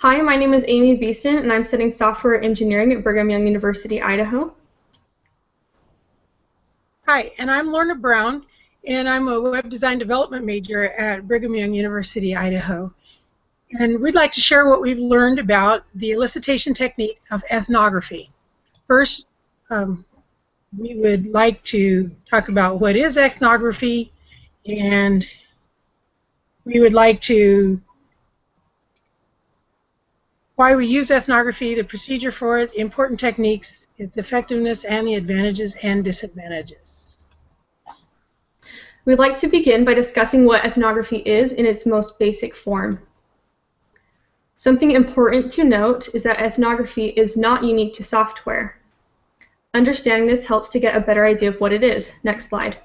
Hi, my name is Amy Beeson, and I'm studying software engineering at Brigham Young University, Idaho. Hi, and I'm Lorna Brown, and I'm a web design development major at Brigham Young University, Idaho. And we'd like to share what we've learned about the elicitation technique of ethnography. First, we would like to talk about what is ethnography, and we would like to why we use ethnography, the procedure for it, important techniques, its effectiveness, and the advantages and disadvantages. We'd like to begin by discussing what ethnography is in its most basic form. Something important to note is that ethnography is not unique to software. Understanding this helps to get a better idea of what it is. Next slide.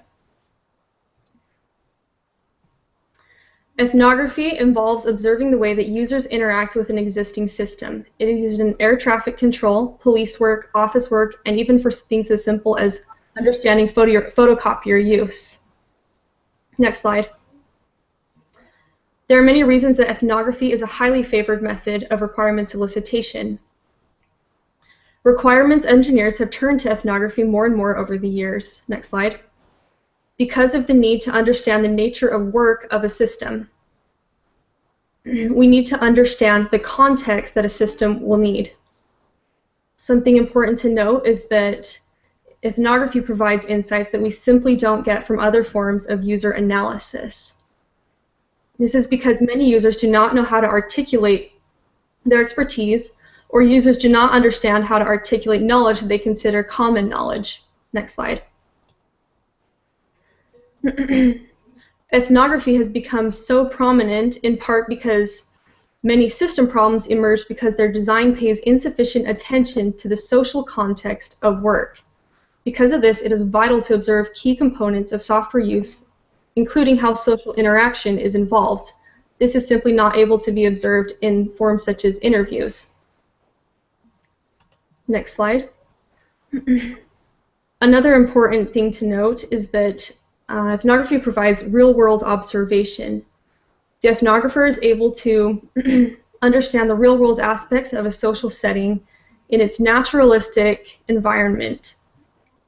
Ethnography involves observing the way that users interact with an existing system. It is used in air traffic control, police work, office work, and even for things as simple as understanding photocopier use. Next slide. There are many reasons that ethnography is a highly favored method of requirements elicitation. Requirements engineers have turned to ethnography more and more over the years. Next slide. Because of the need to understand the nature of work of a system. We need to understand the context that a system will need. Something important to note is that ethnography provides insights that we simply don't get from other forms of user analysis. This is because many users do not know how to articulate their expertise, or users do not understand how to articulate knowledge that they consider common knowledge. Next slide. Ethnography has become so prominent in part because many system problems emerge because their design pays insufficient attention to the social context of work. Because of this, it is vital to observe key components of software use, including how social interaction is involved. This is simply not able to be observed in forms such as interviews. Next slide. Another important thing to note is that ethnography provides real-world observation. The ethnographer is able to understand the real-world aspects of a social setting in its naturalistic environment.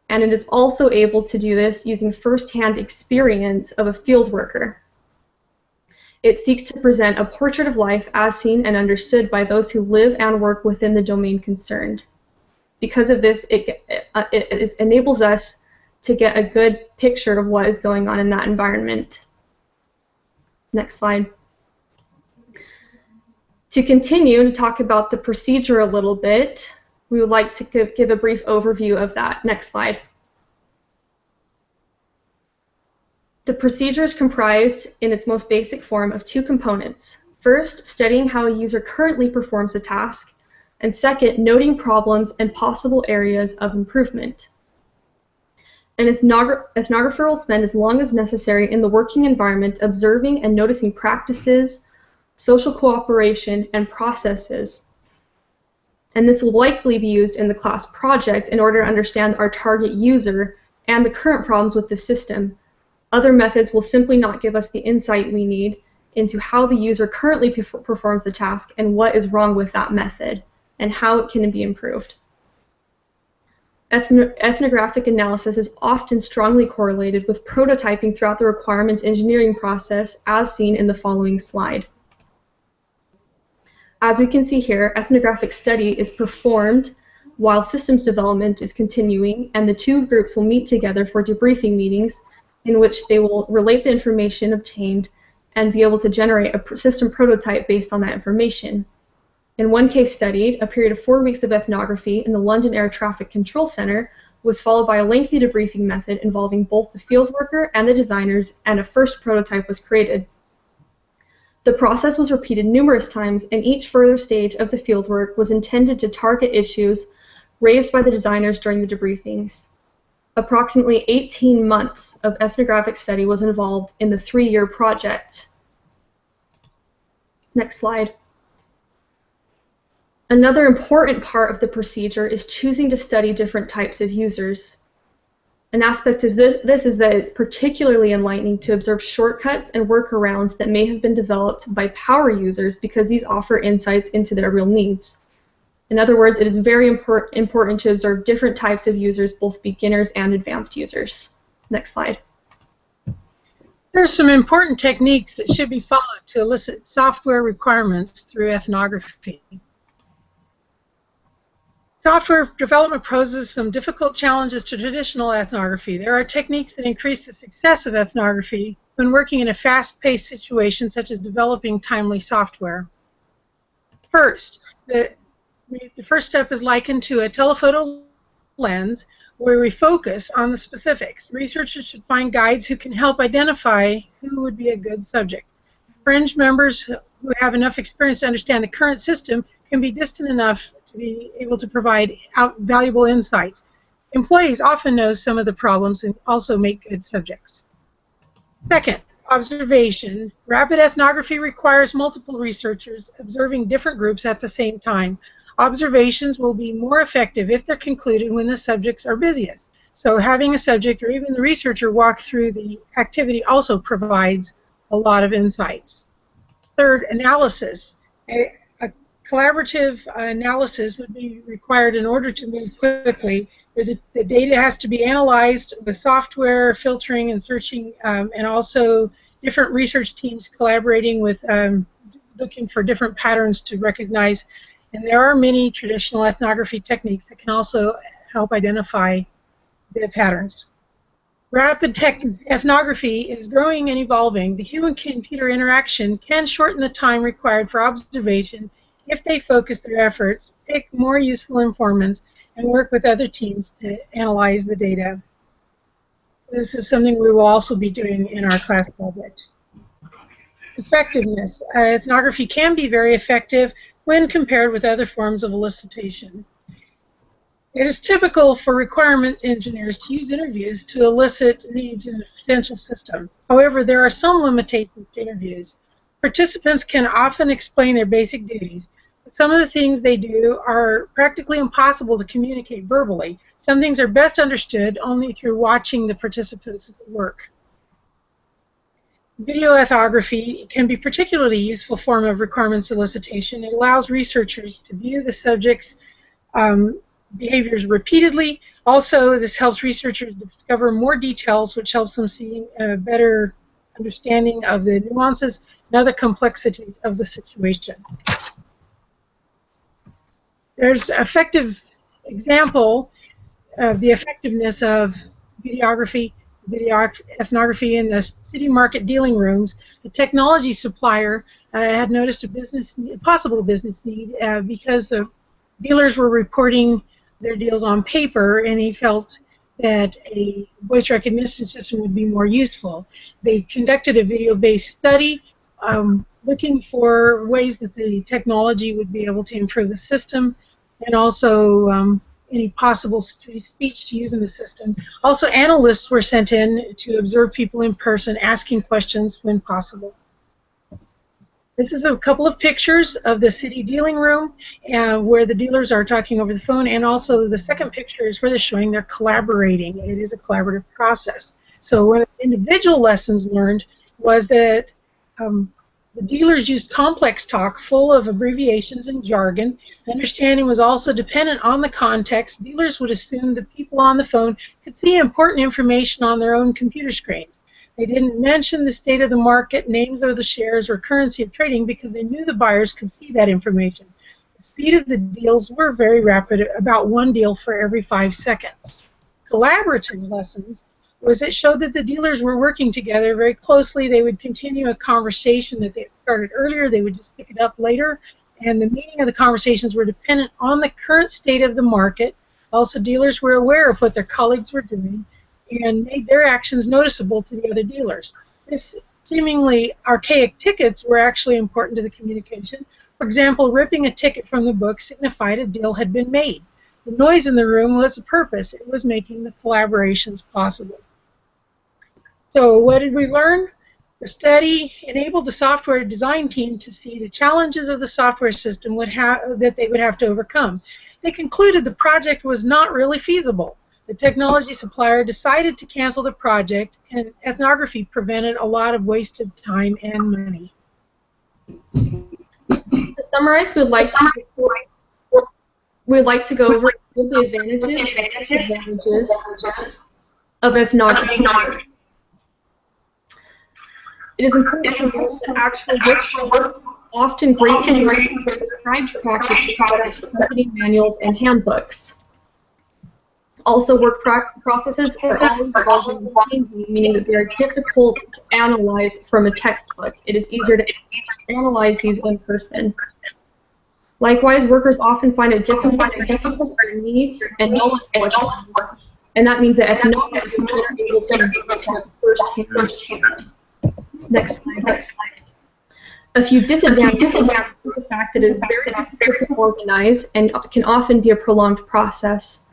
And it is also able to do this using first-hand experience of a field worker. It seeks to present a portrait of life as seen and understood by those who live and work within the domain concerned. Because of this, it enables us to get a good picture of what is going on in that environment. Next slide. To continue to talk about the procedure a little bit, we would like to give a brief overview of that. Next slide. The procedure is comprised in its most basic form of two components. First, studying how a user currently performs a task, and second, noting problems and possible areas of improvement. An ethnographer will spend as long as necessary in the working environment observing and noticing practices, social cooperation, and processes. And this will likely be used in the class project in order to understand our target user and the current problems with the system. Other methods will simply not give us the insight we need into how the user currently performs the task and what is wrong with that method and how it can be improved. Ethnographic analysis is often strongly correlated with prototyping throughout the requirements engineering process, as seen in the following slide. As we can see here, ethnographic study is performed while systems development is continuing, and the two groups will meet together for debriefing meetings in which they will relate the information obtained and be able to generate a system prototype based on that information. In one case studied, a period of 4 weeks of ethnography in the London Air Traffic Control Center was followed by a lengthy debriefing method involving both the field worker and the designers, and a first prototype was created. The process was repeated numerous times, and each further stage of the fieldwork was intended to target issues raised by the designers during the debriefings. Approximately 18 months of ethnographic study was involved in the 3-year project. Next slide. Another important part of the procedure is choosing to study different types of users. An aspect of this is that it's particularly enlightening to observe shortcuts and workarounds that may have been developed by power users because these offer insights into their real needs. In other words, it is very important to observe different types of users, both beginners and advanced users. Next slide. There are some important techniques that should be followed to elicit software requirements through ethnography. Software development poses some difficult challenges to traditional ethnography. There are techniques that increase the success of ethnography when working in a fast-paced situation, such as developing timely software. First, the first step is likened to a telephoto lens where we focus on the specifics. Researchers should find guides who can help identify who would be a good subject. Fringe members who have enough experience to understand the current system can be distant enough to be able to provide valuable insights. Employees often know some of the problems and also make good subjects. Second, observation. Rapid ethnography requires multiple researchers observing different groups at the same time. Observations will be more effective if they're concluded when the subjects are busiest. So having a subject or even the researcher walk through the activity also provides a lot of insights. Third, analysis. A collaborative analysis would be required in order to move quickly. The data has to be analyzed with software, filtering and searching, and also different research teams collaborating with looking for different patterns to recognize. And there are many traditional ethnography techniques that can also help identify the patterns. Rapid ethnography is growing and evolving. The human-computer interaction can shorten the time required for observation if they focus their efforts, pick more useful informants, and work with other teams to analyze the data. This is something we will also be doing in our class project. Effectiveness. Ethnography can be very effective when compared with other forms of elicitation. It is typical for requirement engineers to use interviews to elicit needs in a potential system. However, there are some limitations to interviews. Participants can often explain their basic duties, but some of the things they do are practically impossible to communicate verbally. Some things are best understood only through watching the participants' work. Video ethnography can be a particularly useful form of requirements elicitation. It allows researchers to view the subject's behaviors repeatedly. Also, this helps researchers discover more details, which helps them see a better understanding of the nuances and other complexities of the situation. There's an effective example of the effectiveness of videography, video ethnography in the city market dealing rooms. The technology supplier had noticed a possible business need because the dealers were reporting their deals on paper, and he felt that a voice recognition system would be more useful. They conducted a video-based study looking for ways that the technology would be able to improve the system, and also any possible speech to use in the system. Also, analysts were sent in to observe people in person, asking questions when possible. This is a couple of pictures of the city dealing room where the dealers are talking over the phone, and also the second picture is where they're showing they're collaborating. It is a collaborative process. So one of the individual lessons learned was that the dealers used complex talk full of abbreviations and jargon. Understanding was also dependent on the context. Dealers would assume that people on the phone could see important information on their own computer screens. They didn't mention the state of the market, names of the shares, or currency of trading because they knew the buyers could see that information. The speed of the deals were very rapid, about one deal for every 5 seconds. Collaborative lessons was it showed that the dealers were working together very closely. They would continue a conversation that they had started earlier. They would just pick it up later. And the meaning of the conversations were dependent on the current state of the market. Also, dealers were aware of what their colleagues were doing and made their actions noticeable to the other dealers. This seemingly archaic tickets were actually important to the communication. For example, ripping a ticket from the book signified a deal had been made. The noise in the room was a purpose. It was making the collaborations possible. So what did we learn? The study enabled the software design team to see the challenges of the software system that they would have to overcome. They concluded the project was not really feasible. The technology supplier decided to cancel the project, and ethnography prevented a lot of wasted time and money. To summarize, we'd like to go over the advantages and disadvantages of ethnography. It is important to note that actual work often greatly described practices such as company manuals and handbooks. Also, work processes are always evolving and changing, meaning that they are difficult to analyze from a textbook. It is easier to analyze these in person. Likewise, workers often find it difficult for their needs and knowledge, and that means that ethnographers are able to firsthand. Next slide. A few disadvantages are the fact that it is very difficult to organize and can often be a prolonged process.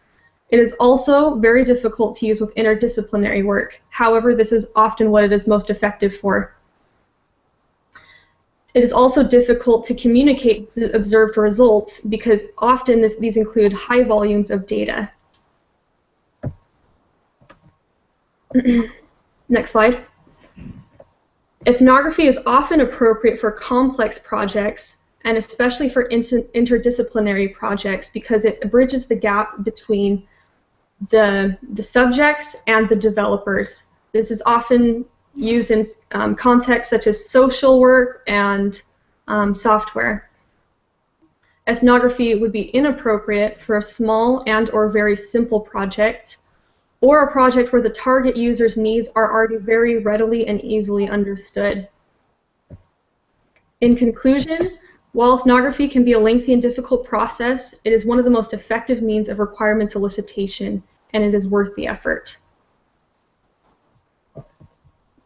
It is also very difficult to use with interdisciplinary work. However, this is often what it is most effective for. It is also difficult to communicate the observed results because often these include high volumes of data. Next slide. Ethnography is often appropriate for complex projects and especially for interdisciplinary projects because it bridges the gap between the subjects and the developers. This is often used in contexts such as social work and software. Ethnography would be inappropriate for a small and/or very simple project, or a project where the target user's needs are already very readily and easily understood. In conclusion, while ethnography can be a lengthy and difficult process, it is one of the most effective means of requirements elicitation, and it is worth the effort.